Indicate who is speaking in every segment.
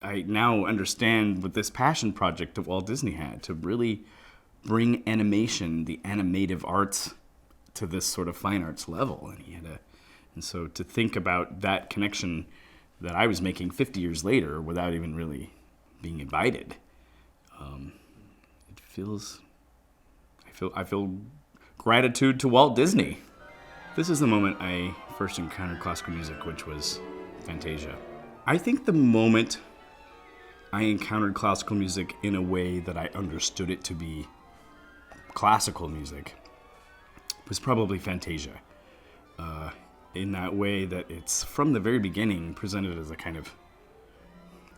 Speaker 1: I now understand what this passion project that Walt Disney had to really bring animation, the animative arts, to this sort of fine arts level. And so to think about that connection that I was making 50 years later without even really being invited, it feels, I feel gratitude to Walt Disney. This is the moment I first encountered classical music, which was Fantasia. I think the moment I encountered classical music in a way that I understood it to be classical music was probably Fantasia. In that way that it's, from the very beginning, presented as a kind of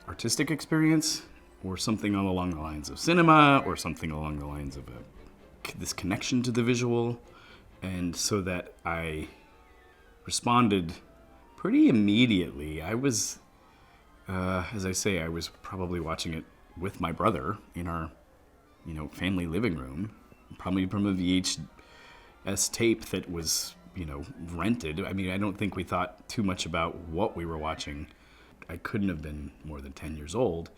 Speaker 1: artistic experience or something along the lines of cinema or something along the lines of this connection to the visual. And so that I responded pretty immediately. I was, as I say, I was probably watching it with my brother in our, family living room, probably from a VHS tape that was, rented. I mean, I don't think we thought too much about what we were watching. I couldn't have been more than 10 years old,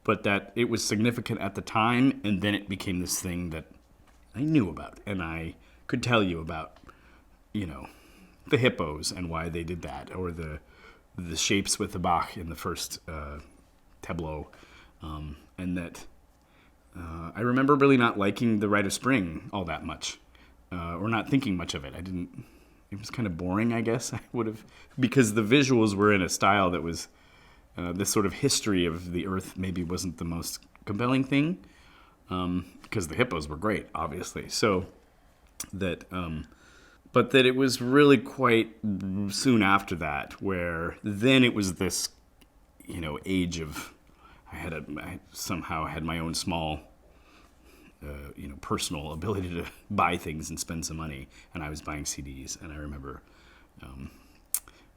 Speaker 1: but that it was significant at the time, and then it became this thing that I knew about, and I could tell you about, the hippos and why they did that, or the shapes with the Bach in the first tableau, and that I remember really not liking The Rite of Spring all that much, or not thinking much of it. It was kind of boring, I guess. I would have, because the visuals were in a style that was, this sort of history of the earth maybe wasn't the most compelling thing, because the hippos were great, obviously. So that, but that it was really quite soon after that where then it was this, age of, I somehow had my own small, personal ability to buy things and spend some money, and I was buying CDs, and I remember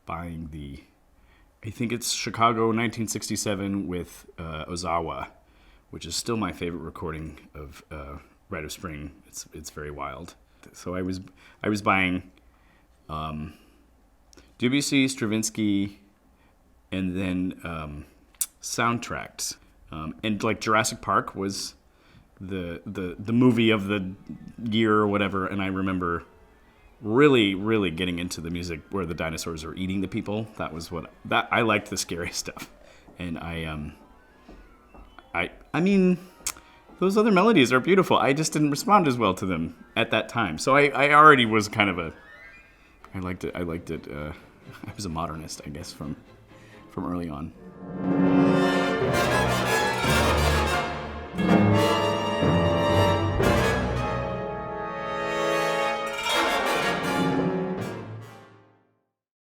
Speaker 1: buying I think it's Chicago 1967 with Ozawa, which is still my favorite recording of Rite of Spring. It's very wild. So I was buying Debussy, Stravinsky, and then soundtracks, and like Jurassic Park was the movie of the year or whatever, and I remember really, really getting into the music where the dinosaurs are eating the people. That was that I liked the scary stuff, and I mean, those other melodies are beautiful. I just didn't respond as well to them at that time. So I already was kind of I liked it. I was a modernist, I guess, from early on.